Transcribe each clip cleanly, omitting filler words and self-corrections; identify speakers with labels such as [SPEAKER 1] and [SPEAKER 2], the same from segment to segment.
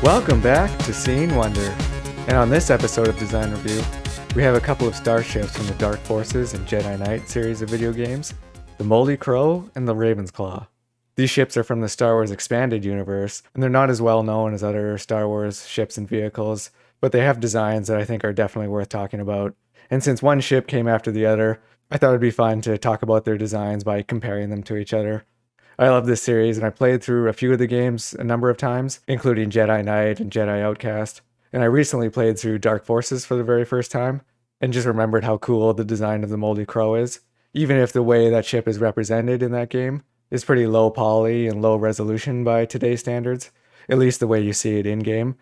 [SPEAKER 1] Welcome back to Seeing Wonder, and on this episode of Design Review, we have a couple of starships from the Dark Forces and Jedi Knight series of video games, the Moldy Crow and the Raven's Claw. These ships are from the Star Wars Expanded Universe, and they're not as well known as other Star Wars ships and vehicles, but they have designs that I think are definitely worth talking about. And since one ship came after the other, I thought it'd be fun to talk about their designs by comparing them to each other. I love this series, and I played through a few of the games a number of times, including Jedi Knight and Jedi Outcast. And I recently played through Dark Forces for the very first time, and just remembered how cool the design of the Moldy Crow is, even if the way that ship is represented in that game is pretty low poly and low resolution by today's standards, at least the way you see it in-game.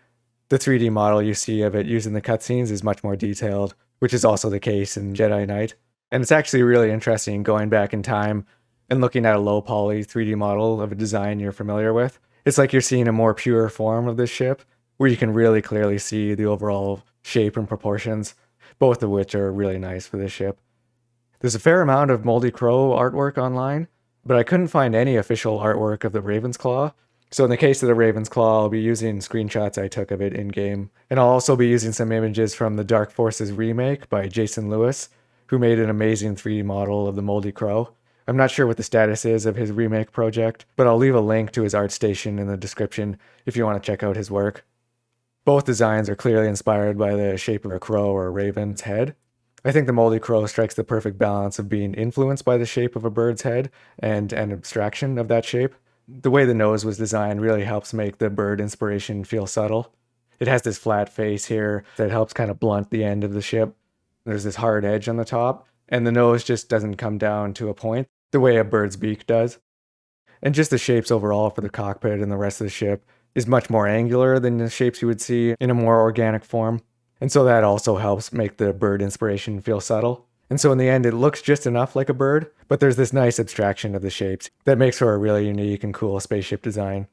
[SPEAKER 1] The 3D model you see of it using the cutscenes is much more detailed, which is also the case in Jedi Knight. And it's actually really interesting going back in time and looking at a low poly 3D model of a design you're familiar with. It's like you're seeing a more pure form of this ship, where you can really clearly see the overall shape and proportions, both of which are really nice for this ship. There's a fair amount of Moldy Crow artwork online, but I couldn't find any official artwork of the Raven's Claw. So in the case of the Raven's Claw, I'll be using screenshots I took of it in-game, and I'll also be using some images from the Dark Forces remake by Jason Lewis, who made an amazing 3D model of the Moldy Crow. I'm not sure what the status is of his remake project, but I'll leave a link to his art station in the description if you want to check out his work. Both designs are clearly inspired by the shape of a crow or a raven's head. I think the Moldy Crow strikes the perfect balance of being influenced by the shape of a bird's head and an abstraction of that shape. The way the nose was designed really helps make the bird inspiration feel subtle. It has this flat face here that helps kind of blunt the end of the ship. There's this hard edge on the top, and the nose just doesn't come down to a point the way a bird's beak does. And just the shapes overall for the cockpit and the rest of the ship is much more angular than the shapes you would see in a more organic form. And so that also helps make the bird inspiration feel subtle. And so in the end, it looks just enough like a bird, but there's this nice abstraction of the shapes that makes for a really unique and cool spaceship design.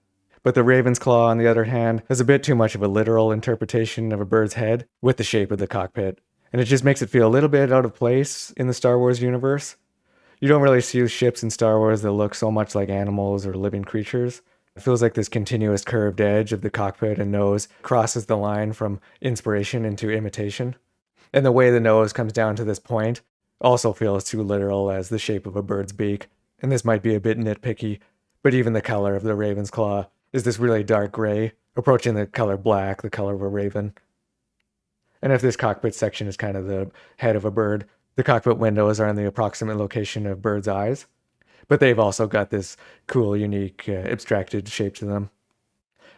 [SPEAKER 1] But the Raven's Claw, on the other hand, has a bit too much of a literal interpretation of a bird's head with the shape of the cockpit. And it just makes it feel a little bit out of place in the Star Wars universe. You don't really see ships in Star Wars that look so much like animals or living creatures. It feels like this continuous curved edge of the cockpit and nose crosses the line from inspiration into imitation. And the way the nose comes down to this point also feels too literal as the shape of a bird's beak. And this might be a bit nitpicky, but even the color of the Raven's Claw is this really dark gray, approaching the color black, the color of a raven. And if this cockpit section is kind of the head of a bird, the cockpit windows are in the approximate location of birds' eyes, but they've also got this cool, unique, abstracted shape to them.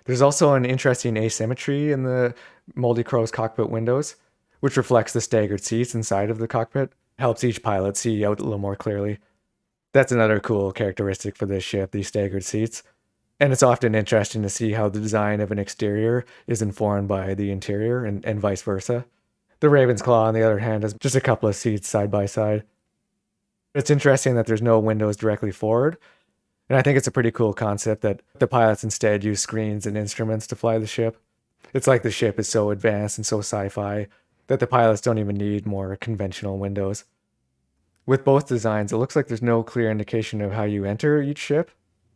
[SPEAKER 1] There's also an interesting asymmetry in the Moldy Crow's cockpit windows, which reflects the staggered seats inside of the cockpit, helps each pilot see out a little more clearly. That's another cool characteristic for this ship, these staggered seats. And it's often interesting to see how the design of an exterior is informed by the interior and vice versa. The Raven's Claw, on the other hand, has just a couple of seats side by side. It's interesting that there's no windows directly forward, and I think it's a pretty cool concept that the pilots instead use screens and instruments to fly the ship. It's like the ship is so advanced and so sci-fi that the pilots don't even need more conventional windows. With both designs, it looks like there's no clear indication of how you enter each ship.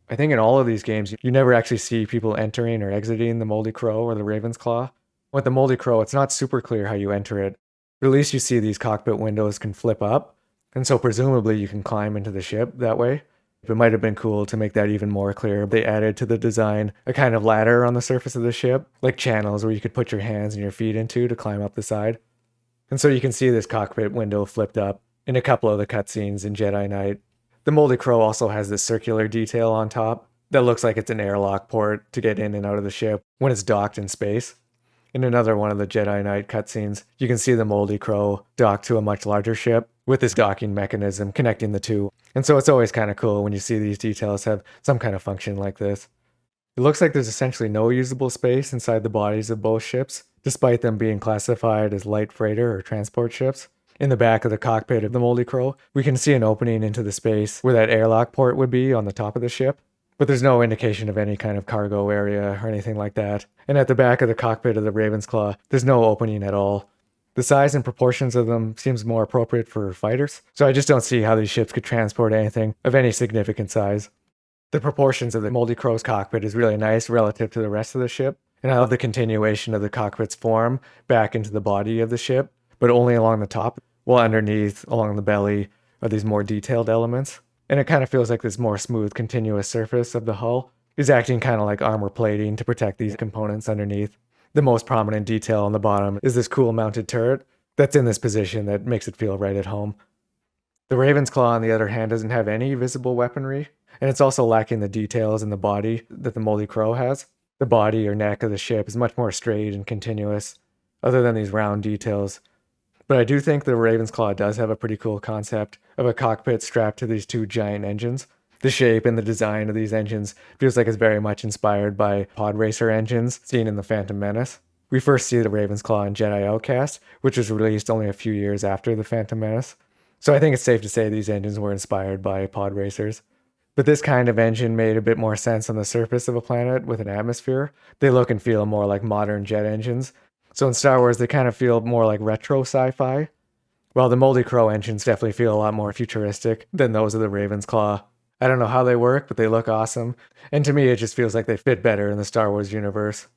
[SPEAKER 1] I think in all of these games, you never actually see people entering or exiting the Moldy Crow or the Raven's Claw. With the Moldy Crow, it's not super clear how you enter it. At least you see these cockpit windows can flip up, and so presumably you can climb into the ship that way. It might have been cool to make that even more clear. They added to the design a kind of ladder on the surface of the ship, like channels where you could put your hands and your feet into to climb up the side. And so you can see this cockpit window flipped up in a couple of the cutscenes in Jedi Knight. The Moldy Crow also has this circular detail on top that looks like it's an airlock port to get in and out of the ship when it's docked in space. In another one of the Jedi Knight cutscenes, you can see the Moldy Crow dock to a much larger ship with this docking mechanism connecting the two. And so it's always kind of cool when you see these details have some kind of function like this. It looks like there's essentially no usable space inside the bodies of both ships, despite them being classified as light freighter or transport ships. In the back of the cockpit of the Moldy Crow, we can see an opening into the space where that airlock port would be on the top of the ship. But there's no indication of any kind of cargo area or anything like that. And at the back of the cockpit of the Raven's Claw, there's no opening at all. The size and proportions of them seems more appropriate for fighters, so I just don't see how these ships could transport anything of any significant size. The proportions of the Moldy Crow's cockpit is really nice relative to the rest of the ship, And I love the continuation of the cockpit's form back into the body of the ship, but only along the top, while underneath, along the belly, are these more detailed elements. And it kind of feels like this more smooth, continuous surface of the hull is acting kind of like armor plating to protect these components underneath. The most prominent detail on the bottom is this cool mounted turret that's in this position that makes it feel right at home. The Raven's Claw, on the other hand, doesn't have any visible weaponry, and it's also lacking the details in the body that the Moldy Crow has. The body or neck of the ship is much more straight and continuous, other than these round details. But I do think the Raven's Claw does have a pretty cool concept of a cockpit strapped to these two giant engines. The shape and the design of these engines feels like it's very much inspired by pod racer engines seen in The Phantom Menace. We first see the Raven's Claw in Jedi Outcast, which was released only a few years after The Phantom Menace. So I think it's safe to say these engines were inspired by pod racers. But this kind of engine made a bit more sense on the surface of a planet with an atmosphere. They look and feel more like modern jet engines. So in Star Wars, they kind of feel more like retro sci-fi, while the Moldy Crow engines definitely feel a lot more futuristic than those of the Raven's Claw. I don't know how they work, but they look awesome. And to me, it just feels like they fit better in the Star Wars universe.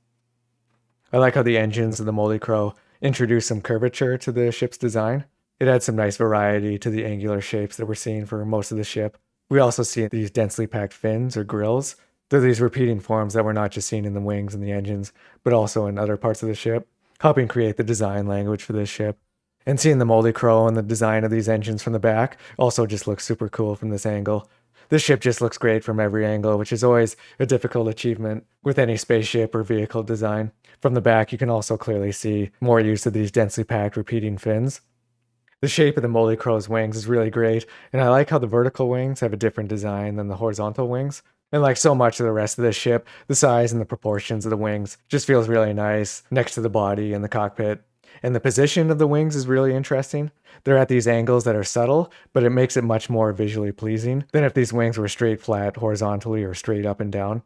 [SPEAKER 1] I like how the engines of the Moldy Crow introduce some curvature to the ship's design. It adds some nice variety to the angular shapes that we're seeing for most of the ship. We also see these densely packed fins or grills. They're these repeating forms that we're not just seeing in the wings and the engines, but also in other parts of the ship, helping create the design language for this ship. And seeing the Moldy Crow and the design of these engines from the back also just looks super cool from this angle. This ship just looks great from every angle, which is always a difficult achievement with any spaceship or vehicle design. From the back, you can also clearly see more use of these densely packed repeating fins. The shape of the Moldy Crow's wings is really great, and I like how the vertical wings have a different design than the horizontal wings. And like so much of the rest of this ship, the size and the proportions of the wings just feels really nice next to the body and the cockpit. And the position of the wings is really interesting. They're at these angles that are subtle, but it makes it much more visually pleasing than if these wings were straight flat horizontally or straight up and down.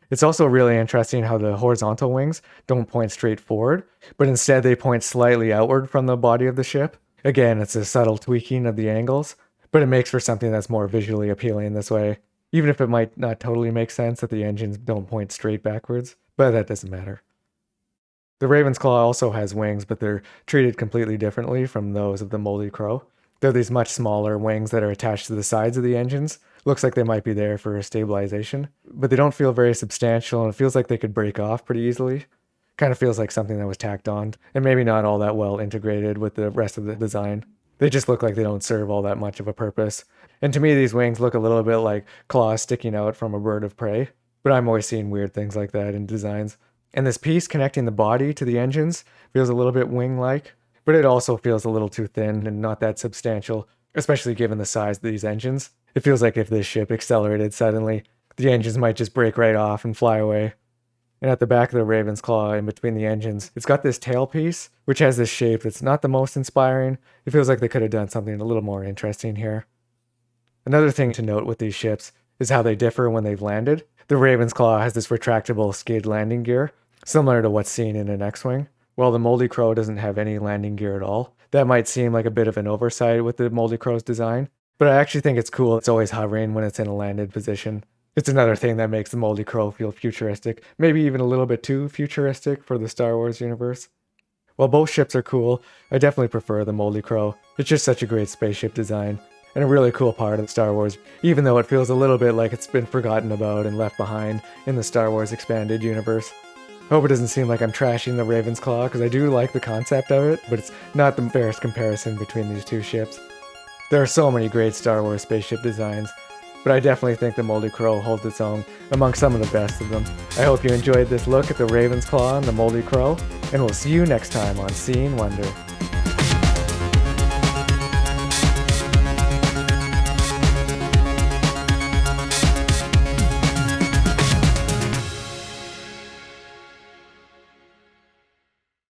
[SPEAKER 1] It's also really interesting how the horizontal wings don't point straight forward, but instead they point slightly outward from the body of the ship. Again, it's a subtle tweaking of the angles, but it makes for something that's more visually appealing this way, even if it might not totally make sense that the engines don't point straight backwards, but that doesn't matter. The Raven's Claw also has wings, but they're treated completely differently from those of the Moldy Crow. They're these much smaller wings that are attached to the sides of the engines. Looks like they might be there for stabilization, but they don't feel very substantial, and it feels like they could break off pretty easily. Kind of feels like something that was tacked on, and maybe not all that well integrated with the rest of the design. They just look like they don't serve all that much of a purpose. And to me, these wings look a little bit like claws sticking out from a bird of prey, but I'm always seeing weird things like that in designs. And this piece connecting the body to the engines feels a little bit wing-like, but it also feels a little too thin and not that substantial, especially given the size of these engines. It feels like if this ship accelerated suddenly, the engines might just break right off and fly away. And at the back of the Raven's Claw, in between the engines, it's got this tailpiece, which has this shape that's not the most inspiring. It feels like they could have done something a little more interesting here. Another thing to note with these ships is how they differ when they've landed. The Raven's Claw has this retractable skid landing gear, similar to what's seen in an X-Wing, while the Moldy Crow doesn't have any landing gear at all. That might seem like a bit of an oversight with the Moldy Crow's design, but I actually think it's cool it's always hovering when it's in a landed position. It's another thing that makes the Moldy Crow feel futuristic, maybe even a little bit too futuristic for the Star Wars universe. While both ships are cool, I definitely prefer the Moldy Crow. It's just such a great spaceship design, and a really cool part of Star Wars, even though it feels a little bit like it's been forgotten about and left behind in the Star Wars expanded universe. I hope it doesn't seem like I'm trashing the Raven's Claw, because I do like the concept of it, but it's not the fairest comparison between these two ships. There are so many great Star Wars spaceship designs, but I definitely think the Moldy Crow holds its own among some of the best of them. I hope you enjoyed this look at the Raven's Claw and the Moldy Crow, and we'll see you next time on Seeing Wonder.